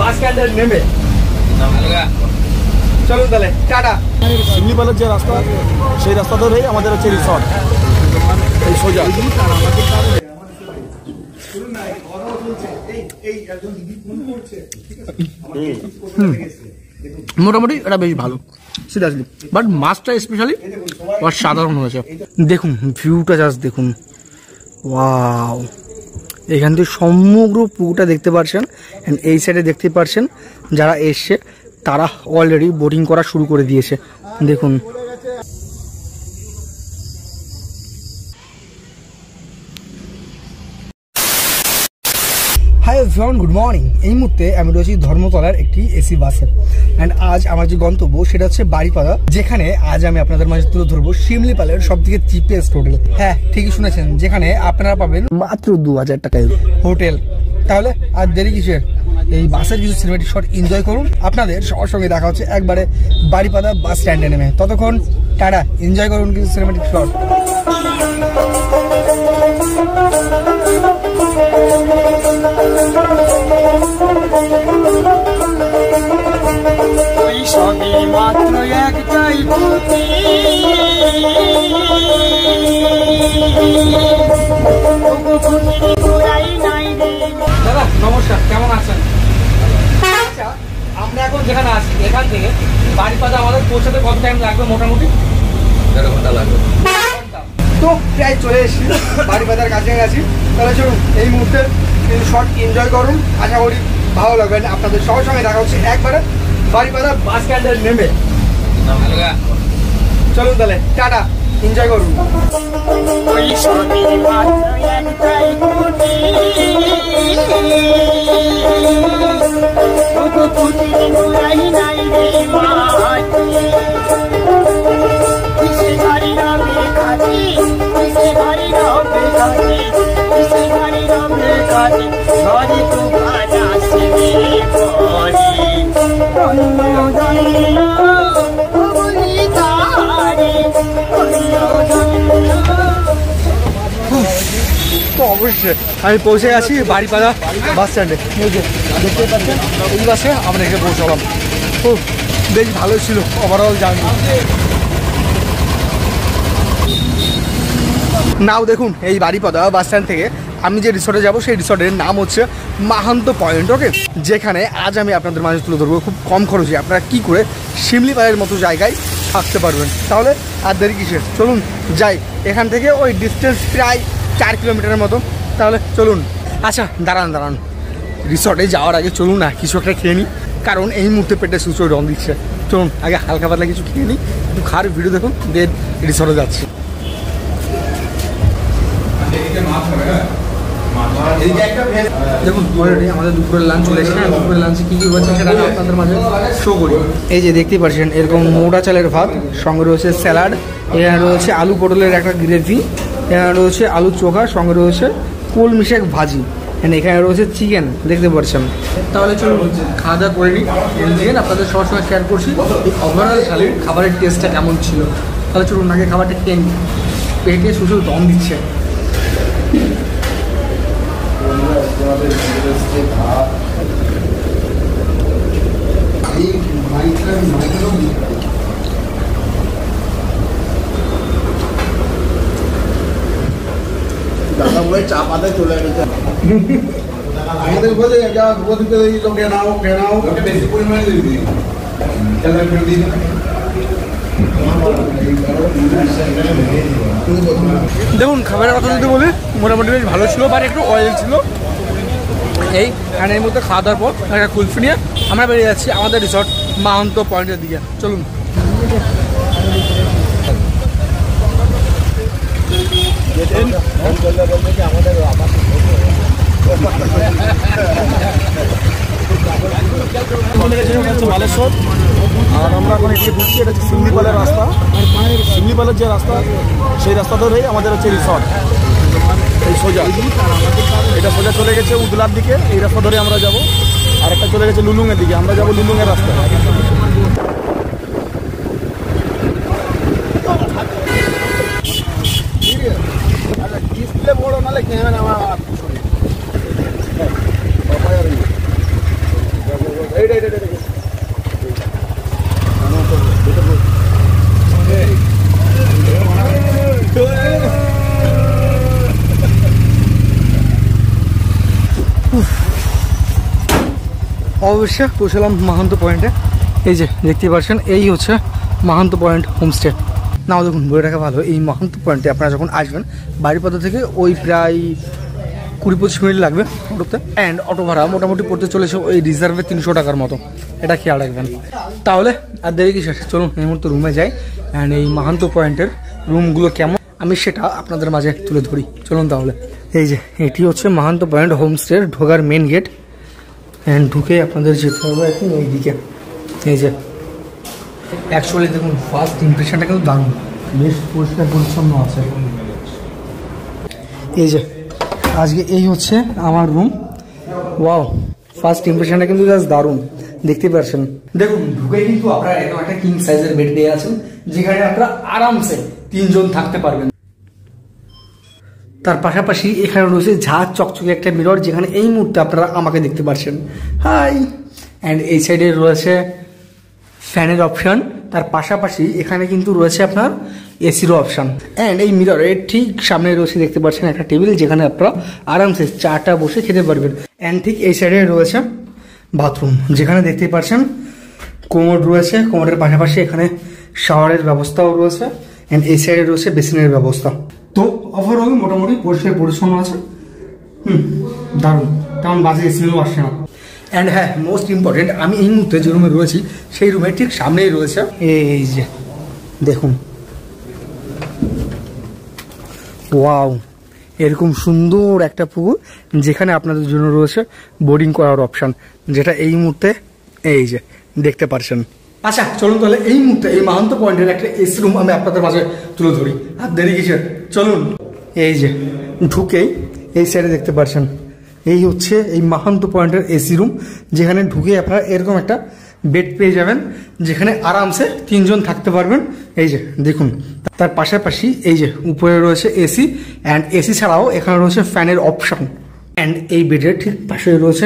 বাস স্ট্যান্ডের নেমে চলুন তাহলে টাটা। শিমলিপালের যে রাস্তা সেই রাস্তা ধরেই আমাদের হচ্ছে রিসর্ট, এই সোজা। মোটামুটি এটা বেশ ভালো সিরিয়াসলি, বাট মাছটা স্পেশালি অসাধারণ হয়েছে। দেখুন ভিউটা জাস্ট দেখুন, ওয়াও! এখান থেকে সমগ্র পুকুরটা দেখতে পাচ্ছেন। অ্যান্ড এই সাইডে দেখতে পাচ্ছেন যারা এসছে তারা অলরেডি বোটিং করা শুরু করে দিয়েছে। দেখুন হাই এভরিওয়ান, গুড মর্নিং। এই মুহূর্তে আমি রয়েছি ধর্মতলার একটি এসি বাসে। অ্যান্ড আজ আমার যে গন্তব্য সেটা হচ্ছে বাড়িপাড়া, যেখানে আজ আমি আপনাদের মাঝে তুলে ধরবো শিমলিপালের সব থেকে চিপেস্ট হোটেল। হ্যাঁ, ঠিকই শুনেছেন, যেখানে আপনারা পাবেন মাত্র 2000 টাকায় হোটেল। তাহলে আর দেরি কিসের, এই বাসের কিছু সিনেমেটিক শট এনজয় করুন। আপনাদের সবার সঙ্গে দেখা হচ্ছে একবারে বাড়িপাড়া বাস স্ট্যান্ডে নেমে। ততক্ষণ টাটা, এনজয় করুন কিছু সিনেমেটিক শট। সবে মাত্র একটাই গতি, দাদা নমস্কার, কেমন আছেন? আচ্ছা, আমরা এখন যেখানে আছি এখান থেকে বাড়িপাড়া আমাদের পৌঁছাতে কত টাইম লাগবে? মোটামুটি 1.5 ঘন্টা লাগবে। তো প্রায় চলে এসেছি বাড়িপাড়ার কাছাকাছি। তাহলে চলুন এই মুহূর্তে শর্ট এনজয় করুন, আশা করি ভালো লাগবে। আপনাদের সবার সঙ্গে দেখা হচ্ছে একবারে বাড়িপাড়া বাস স্ট্যান্ডের নেমে। চলুন তাহলে টাটা, এনজয় করুন। তো অবশ্যই আমি পৌঁছে গেছি বাড়িপাড়া বাস স্ট্যান্ডে। দেখতে পাচ্ছেন এই বাসে আমরা এখানে পৌঁছালাম। তো বেশ ভালো ছিল ওভারঅল জার্নি। নাও দেখুন এই বাড়িপাড়া বাস স্ট্যান্ড থেকে আমি যে রিসর্টে যাব সেই রিসর্টের নাম হচ্ছে মাহান্ত পয়েন্ট। ওকে, যেখানে আজ আমি আপনাদের মাঝে তুলে ধরবো খুব কম খরচে আপনারা কী করে শিমলিপালের মতো জায়গায় থাকতে পারবেন। তাহলে আর দেরি কিসের, চলুন যাই। এখান থেকে ওই ডিস্টেন্স প্রায় 4 কিলোমিটারের মতো। তাহলে চলুন। আচ্ছা দাঁড়ান, রিসর্টে যাওয়ার আগে চলুন না কিছু একটা খেয়ে নিই, কারণ এই মুহূর্তে পেটে সুচয় রং দিচ্ছে। চলুন আগে হালকা পাতলা কিছু খেয়ে নিই, একটু খাওয়ার ভিডিও দেখুন, দেন রিসর্টে যাচ্ছি। দেখুন অলরেডি আমাদের দুপুরের লাঞ্চ চলে এসেছে। দুপুরের লাঞ্চে কী কী হচ্ছে সেটা আমি আপনাদের মাঝে শো করি। এই যে দেখতেই পাচ্ছেন এরকম মোটা চালের ভাত, সঙ্গে রয়েছে স্যালাড, এখানে রয়েছে আলু পটলের একটা গ্রেভি, এখানে রয়েছে আলু চোখা, সঙ্গে রয়েছে কোল মিশাক ভাজি, এখানে রয়েছে চিকেন দেখতে পাচ্ছেন। তাহলে চলুন খাওয়া দাওয়া করে নিই, আপনাদের সবার সঙ্গে শেয়ার করছি এই ওভারঅল খাবারের টেস্টটা কেমন ছিল। তাহলে চলুন আগে খাবারটা খেয়ে নিই, পেটে সুযোগ দম দিচ্ছে। দাদা বলে চা পাতে চলে গেছে, আমাদের বলে যা নাও বেশি পরিমাণে দিবি। দেখুন খাবারের কথা যদি বলি মোটামুটি বেশ ভালো ছিল, বাট একটু অয়েল ছিল। এই খানের মধ্যে খাওয়া দাওয়ার পর একটা কুলফি নিয়ে আমরা বেরিয়ে যাচ্ছি আমাদের রিসর্ট মাহান্ত পয়েন্টের দিকে। চলুন। বালেশ্বর আর আমরা এখন এগিয়ে ঢুকছি। এটা হচ্ছে শিমলিপালের রাস্তা, শিমলিপালের যে রাস্তা সেই রাস্তা ধরেই আমাদের হচ্ছে রিসর্ট, এই সোজা। এটা সোজা চলে গেছে উদলার দিকে, এই রাস্তা ধরে আমরা যাব। আর একটা চলে গেছে লুলুংয়ের দিকে, আমরা যাবো লুলুংয়ের রাস্তা। ডিসপ্লে বড় নালে ক্যামেরা আমার অবশ্যই পৌঁছলাম মাহান্ত পয়েন্টে। এই যে দেখতে পাচ্ছেন, এই হচ্ছে মাহান্ত পয়েন্ট হোমস্টে। নাও দেখুন, বলে রাখা ভালো, এই মাহান্ত পয়েন্টে আপনারা যখন আসবেন বাড়িপদা থেকে ওই প্রায় 20-25 মিনিট লাগবে অটোতে। অ্যান্ড অটো ভাড়া মোটামুটি পড়তে চলেছে ওই রিজার্ভে 300 টাকার মতো, এটা খেয়াল রাখবেন। তাহলে আর দেরি কি শেষ, চলুন এই মুহূর্তে রুমে যাই। অ্যান্ড এই মাহান্ত পয়েন্টের রুমগুলো কেমন আমি সেটা আপনাদের মাঝে তুলে ধরি, চলুন তাহলে। এই যে এটি হচ্ছে মাহান্ত পয়েন্ট হোমস্টের ঢোকার মেন গেট। অ্যান্ড ঢুকে আপনাদের যেতে হবে এখন এইদিকে। এই যে অ্যাকচুয়ালি দেখুন, ফার্স্ট ইমপ্রেশনটা কিন্তু দারুণ, বেশ পরিষ্কার পরিচ্ছন্ন আছে। এই যে আজকে এই হচ্ছে আমার রুম। ওয়াও, ফার্স্ট ইমপ্রেশনটা কিন্তু জাস্ট দারুণ, দেখতে পাচ্ছেন। দেখুন ঢুকে কিন্তু আপনারা এরকম একটা কিং সাইজের বেড পেয়ে আছেন, যেখানে আপনারা আরামসে 3 জন থাকতে পারবেন। তার পাশাপাশি এখানে রয়েছে ঝাঁজ চকচকে একটা মিরর, যেখানে এই মুহূর্তে আপনারা আমাকে দেখতে পাচ্ছেন। হাই। অ্যান্ড এই সাইডে রয়েছে ফ্যানের অপশান, তার পাশাপাশি এখানে কিন্তু রয়েছে আপনার এসিরও অপশান। অ্যান্ড এই মিররের ঠিক সামনে রয়েছে দেখতে পাচ্ছেন একটা টেবিল, যেখানে আপনারা আরামসে চাটা বসে খেতে পারবেন। অ্যান্ড ঠিক এই সাইডে রয়েছে বাথরুম, যেখানে দেখতে পাচ্ছেন কোমোড রয়েছে, কোমোডের পাশাপাশি এখানে শাওয়ারের ব্যবস্থাও রয়েছে। অ্যান্ড এই সাইডে রয়েছে বেসিনের ব্যবস্থা। তো ওভারঅল মোটামুটি পরিষ্কার পরিচ্ছন্ন আছে। দারুণ, তেমন বাজে স্মেলও আসছে না। অ্যান্ড হ্যাঁ, মোস্ট ইম্পর্টেন্ট, আমি এই মুহূর্তে যে রুমে রয়েছি সেই রুমের ঠিক সামনেই রয়েছে এই যে দেখুন, ওয়াও, এরকম সুন্দর একটা পুকুর, যেখানে আপনাদের জন্য রয়েছে বোর্ডিং করার অপশান, যেটা এই মুহূর্তে এই যে দেখতে পাচ্ছেন। আচ্ছা চলুন তাহলে এই মুহূর্তে এই মাহান্ত পয়েন্টের একটা এসি রুম আমি আপনাদের মাঝে তুলে ধরি, আর দেরি কিসের, চলুন। এই যে ঢুকেই এই সাইডে দেখতে পাচ্ছেন, এই হচ্ছে এই মাহান্ত পয়েন্টের এসি রুম, যেখানে ঢুকে আপনারা এরকম একটা বেড পেয়ে যাবেন, যেখানে আরামসে 3 জন থাকতে পারবেন। এই যে দেখুন, তার পাশাপাশি এই যে উপরে রয়েছে এসি, অ্যান্ড এসি ছাড়াও এখানে রয়েছে ফ্যানের অপশান। অ্যান্ড এই বেডের ঠিক পাশে রয়েছে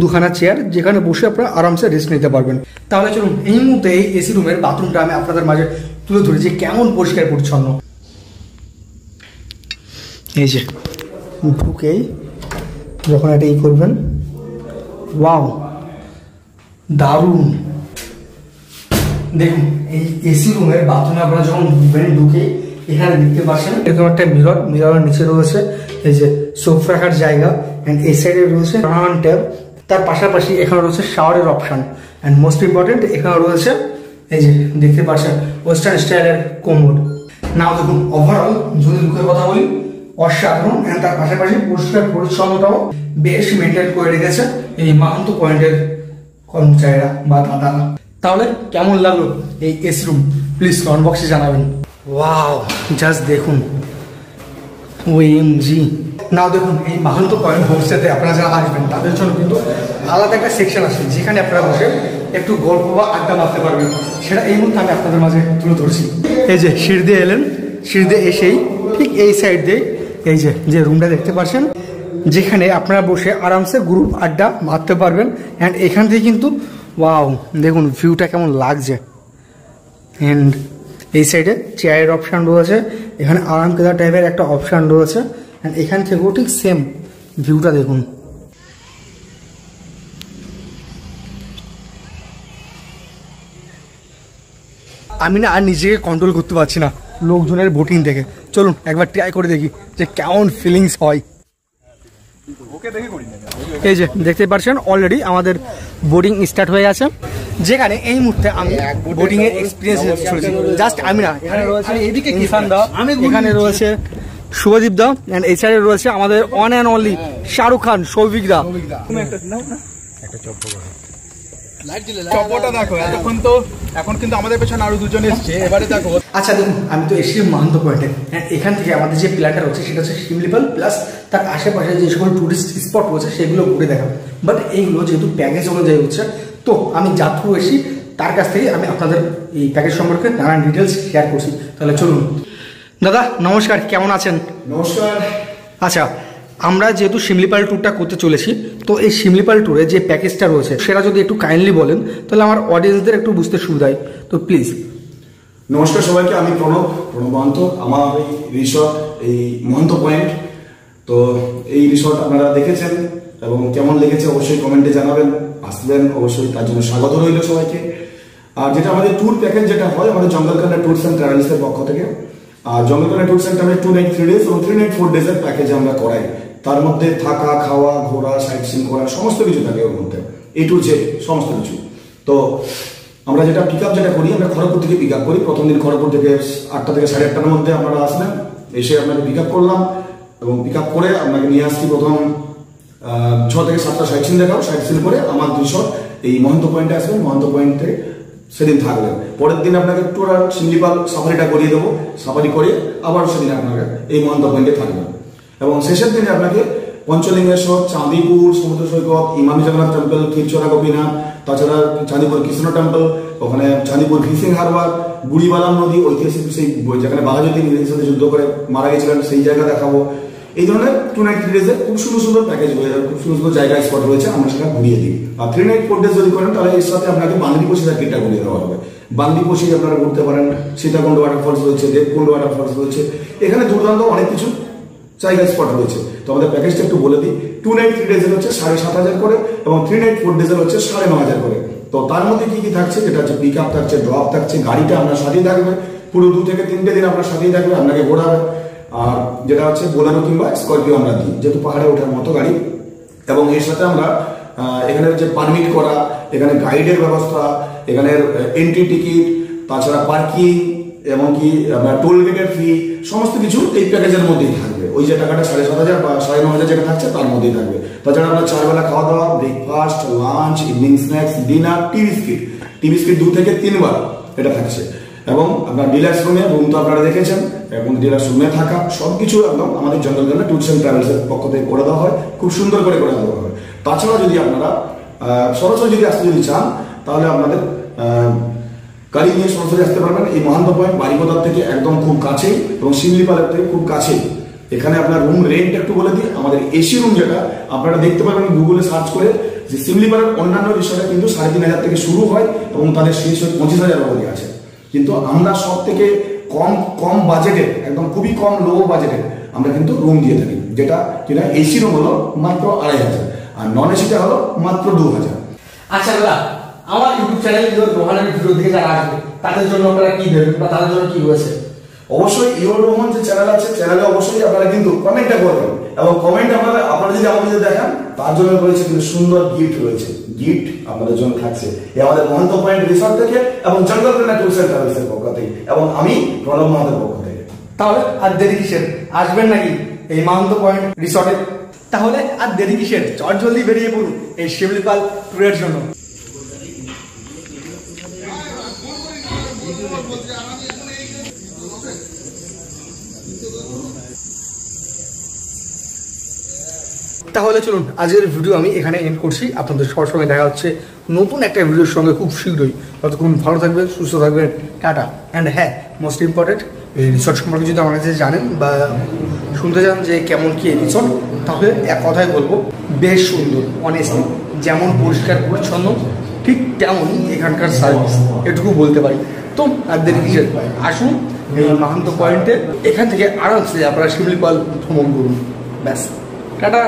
দুখানা চেয়ার, যেখানে বসে আপনারা আরামসে রেস্ট নিতে পারবেন। তাহলে চলুন এই মুহূর্তে এই এসি রুমের বাথরুমটা আমি আপনাদের মাঝে তুলে ধরি, যে কেমন পরিষ্কার পরিচ্ছন্ন। এই যে ঢুকেই যখন এটা করবেন, ওয়াও, দারুণ। দেখুন এই এসি রুমের বাথরুমে আপনারা যখন ঢুকে এখানে দেখতে পাচ্ছেন এরকম একটা মিরর, মিররের নিচে রয়েছে এই যে সোপ রাখার জায়গা, অ্যান্ড এই সাইডে রয়েছে রান ট্যাপ। তার পাশাপাশি এখানে রয়েছে শাওয়ারের অপশান, অ্যান্ড মোস্ট ইম্পর্টেন্ট এখানে রয়েছে এই যে দেখতে পাচ্ছেন ওয়েস্টার্ন স্টাইলের কোমোড। নাও দেখুন ওভারঅল যদি লুকের কথা বলি, অসাধারণ। অ্যান্ড তার পাশাপাশি পরিষ্কার পরিচ্ছন্নতাও বেশ মেনটেন করে রেখেছে এই মাহান্ত পয়েন্টের কর্মচারীরা বা দাদারা। তাহলে কেমন লাগলো এই এসি রুম, প্লিজ কমেন্ট বক্সে জানাবেন। ওয়াও, জাস্ট দেখুন, ওএমজি। নাও দেখুন এই মাহান্ত পয়েন্ট হোমস্টেতে আপনারা যারা আসবেন তাদের জন্য কিন্তু আলাদা একটা সেকশন আছে, যেখানে আপনারা বসে একটু গল্প বা আড্ডা মারতে পারবেন। সেটা এই মুহূর্তে আমি আপনাদের মাঝে তুলে ধরছি। এই যে সিঁড়ি দিয়ে এলেন, সিঁড়ি দিয়ে এসেই ঠিক এই সাইড দিয়ে এই যে রুমটা দেখতে পাচ্ছেন, যেখানে আপনারা বসে আরামসে গ্রুপ আড্ডা মারতে পারবেন। অ্যান্ড এখান থেকে কিন্তু ওয়াও, দেখুন ভিউটা কেমন লাগছে। অ্যান্ড এই সাইডে চেয়ারের অপশান রয়েছে, এখানে আরাম কেদার টাইপের একটা অপশান রয়েছে। অ্যান্ড এখান থেকেও ঠিক সেম ভিউটা দেখুন। আমি না আর নিজেকে কন্ট্রোল করতে পারছি না লোকজনের বোটিং দেখে। চলুন একবার ট্রাই করে দেখি যে কেমন ফিলিংস হয়। এই যে দেখতে পাচ্ছেন অলরেডি আমাদের বোটিং স্টার্ট হয়ে আছে, যেখানে এই মুহূর্তে আমি বোটিং এর এক্সপিরিয়েন্স চলেছি। জাস্ট আমি না, এখানে রয়েছে এদিকে কিষান দা, এখানে রয়েছে শুভদীপ দা, এন্ড এই সাইডে রয়েছে আমাদের one and only Shahrukh Khan, Souvik দা। এখন কিন্তু আমাদের পেছনে আরো 2 জন এসছে, এবারে দেখো। আচ্ছা দেখুন, আমি তো এসেছি মাহান্ত পয়েন্টে। এখান থেকে আমাদের যে প্ল্যানটা রয়েছে সেটা হচ্ছে শিমলিপাল প্লাস তার আশেপাশে যে সকল টুরিস্ট স্পট রয়েছে সেগুলো ঘুরে দেখাবো। বাট এইগুলো যেহেতু প্যাকেজ অনুযায়ী হচ্ছে, তো আমি যাত্রী এসেছি তার কাছ থেকে আমি আপনাদের এই প্যাকেজ সম্পর্কে নানান ডিটেলস শেয়ার করছি। তাহলে চলুন। দাদা নমস্কার, কেমন আছেন? নমস্কার। আচ্ছা আমরা যেহেতু শিমলিপাল ট্যুরটা করতে চলেছি, তো এই শিমলিপাল ট্যুরে যে প্যাকেজটা রয়েছে সেটা যদি একটু কাইন্ডলি বলেন তাহলে আমার অডিয়েন্সদের একটু বুঝতে সুবিধা হয়, তো প্লিজ। নমস্কার সবাইকে, আমি প্রণব মহন্ত। আমার এই রিসর্ট এই মহন্ত পয়েন্ট, তো এই রিসর্ট আপনারা দেখেছেন এবং কেমন লেগেছে অবশ্যই কমেন্টে জানাবেন। আসবেন অবশ্যই, তার জন্য স্বাগত রইল সবাইকে। আর যেটা আমাদের ট্যুর প্যাকেজ যেটা হয় আমাদের জঙ্গলকান্ডা ট্যুরস অ্যান্ড ট্রাভেলসের পক্ষ থেকে, আর Jangalkanda tours and travels 2 night 3 days এবং 3 নাইট 4 ডেজের প্যাকেজ আমরা করাই। তার মধ্যে থাকা, খাওয়া, ঘোরা, সাইট সিন করা সমস্ত কিছু থাকে ওর মধ্যে, A to Z সমস্ত কিছু। তো আমরা যেটা পিক আপ যেটা করি, আমরা খড়গপুর থেকে পিক আপ করি। প্রথম দিন খড়গপুর থেকে 8টা থেকে 8:30টার মধ্যে আপনারা আসবেন, এসে আপনাকে পিক আপ করলাম এবং পিক আপ করে আপনাকে নিয়ে আসছি প্রথম 6 থেকে 7টা সাইট সিন দেখাবো। সাইট সিন করে আমার রিসর্ট এই মহন্ত পয়েন্টে আসবেন, মহন্ত পয়েন্টে সেদিন থাকবেন। পরের দিন আপনাকে টোটাল শিমলিপাল সাফারিটা করিয়ে দেবো, সাফারি করে আবার সেদিন আপনাকে এই মহন্ত পয়েন্টে থাকবেন। এবং শেষের দিনে আপনাকে পঞ্চলিঙ্গেশ্বর, চাঁদিপুর সমুদ্র সৈকত, ইমামি জগন্নাথ টেম্পল, ক্ষীরচোরা গোপীনাথ, তাছাড়া চাঁদিপুর কৃষ্ণ টেম্পল, ওখানে চাঁদিপুর ফিশিং হারবার, বুড়িবালাম নদী, ঐতিহাসিক সেই যেখানে বাঘাযতীন ইংরেজের সাথে যুদ্ধ করে মারা গেছিলেন সেই জায়গা দেখাবো। এই ধরনের 2 নাইট 3 ডেজের খুব সুন্দর সুন্দর প্যাকেজ রয়েছে, খুব সুন্দর সুন্দর জায়গা স্পট রয়েছে, আমরা সেটা ঘুরিয়ে দিই। আর 3 নাইট 4 ডেজ যদি করেন তাহলে এর সাথে আপনাকে বান্দিপোষি সার্কিটটা ঘুরিয়ে দেওয়া হবে। বান্দিপোষি আপনারা ঘুরতে পারেন, সীতাকুণ্ড ওয়াটারফলস রয়েছে, দেবকুণ্ড ওয়াটারফলস রয়েছে, এখানে দুর্দান্ত অনেক কিছু জায়গা স্পট রয়েছে। তো আমাদের প্যাকেজটা একটু বলে দিই। 2 নাইট 3 ডেজের হচ্ছে 7,500 করে এবং 3 নাইট 4 ডেজের হচ্ছে 9,500 করে। তো তার মধ্যে কি কি থাকছে, যেটা হচ্ছে পিক আপ থাকছে, ড্রপ থাকছে, গাড়িটা আপনার সাথেই থাকবে পুরো 2 থেকে 3টে দিন আপনার সাথেই থাকবে, আপনাকে ঘোরাবে। আর যেটা হচ্ছে বোলেরো কিংবা স্করপিও আমরা দিই, যেহেতু পাহাড়ে ওঠার মতো গাড়ি। এবং এর সাথে আমরা এখানে যে পারমিট করা, এখানে গাইডের ব্যবস্থা, এখানের এন্ট্রি টিকিট, তাছাড়া পার্কিং, এমনকি আপনার টোল গেটের ফি, সমস্ত কিছু এই প্যাকেজের মধ্যেই থাকবে। ওই যে টাকাটা 7,500 বা 9,500 যেটা থাকছে তার মধ্যেই থাকবে। তাছাড়া আপনার 4 বেলা খাওয়া দাওয়া, breakfast, lunch, evening snacks, dinner, tea biscuit 2 থেকে 3 বার এটা থাকছে। এবং আপনার ডিলাক্স রুমে, রুম তো আপনারা দেখেছেন, এবং ডিলাক্স রুমে থাকা সবকিছু একদম আমাদের জঙ্গলকান্ডা ট্যুরস অ্যান্ড ট্রাভেলসের পক্ষ থেকে করে দেওয়া হয়, খুব সুন্দর করে দেওয়া হয়। তাছাড়া যদি আপনারা সরাসরি যদি আসতে চান তাহলে আপনাদের গাড়ি নিয়ে সরাসরি আসতে পারবেন। এই মহন্ত পয়েন্ট বারিপদার থেকে একদম খুব কাছেই এবং শিমলিপালের থেকে খুব কাছেই। এখানে আপনার রুম রেন্ট একটু বলে দিই। আমাদের এসি রুম যেটা আপনারা দেখতে পারবেন গুগলে সার্চ করে, যে শিমলিপালের অন্যান্য রিসর্টে কিন্তু 3,500 থেকে শুরু হয় এবং তাদের শেষ হয় 25,000 অবধি আছে। কিন্তু আমরা সব থেকে কম বাজেটের, একদম খুবই কম লো বাজেটের আমরা কিন্তু রুম দিয়ে থাকি, যেটা এসি রুম হলো মাত্র 2,500 আর নন এসিটা হলো মাত্র 2,000। আচ্ছা দাদা, আমার ইউটিউব চ্যানেল রোহানের ভিডিও দেখে যারা আসবে তাদের জন্য আপনারা কি দেবেন বা তাদের জন্য কি রয়েছে? অবশ্যই ইউর রহমান যে চ্যানেল আছে, চ্যানেলে অবশ্যই আপনারা কিন্তু কমেন্টটা করবেন এবং কমেন্ট আপনারা যদি আমাদের দেখান তার জন্য রয়েছে কিন্তু সুন্দর গিফট রয়েছে। গিফট আপনাদের জন্য থাকছে এই আমাদের মহন্ত পয়েন্ট রিসর্ট থেকে এবং জঙ্গলকান্ডা ট্যুরস অ্যান্ড ট্রাভেলসের পক্ষ থেকে এবং আমি প্রণব মাহাতের পক্ষ থেকে। তাহলে আর দেরি কিসের, আসবেন নাকি এই মহন্ত পয়েন্ট রিসর্টে? তাহলে আর দেরি কিসের, চট জলদি বেরিয়ে পড়ুন এই শিমলিপাল ট্যুরের জন্য। তাহলে চলুন আজকের ভিডিও আমি এখানে এন্ড করছি। আপনাদের সবার সঙ্গে দেখা হচ্ছে নতুন একটা ভিডিওর সঙ্গে খুব শীঘ্রই। ততক্ষণ ভালো থাকবেন, সুস্থ থাকবেন, টাটা। অ্যান্ড হ্যাঁ, মোস্ট ইম্পর্টেন্ট, এই রিসর্ট সম্পর্কে যদি আমার কাছে জানেন বা শুনতে চান যে কেমন কি এই রিসর্ট, তাহলে এক কথাই বলবো, বেশ সুন্দর। অনেস্টলি যেমন পরিষ্কার পরিচ্ছন্ন ঠিক তেমনই এখানকার সার্ভিস, এটুকু বলতে পারি। তো আর দেরি কিসের, আসুন এই মহন্ত পয়েন্টে। এখান থেকে আরামসে আপনারা শিমলিপাল ভ্রমণ করুন। ব্যাস, টাটা।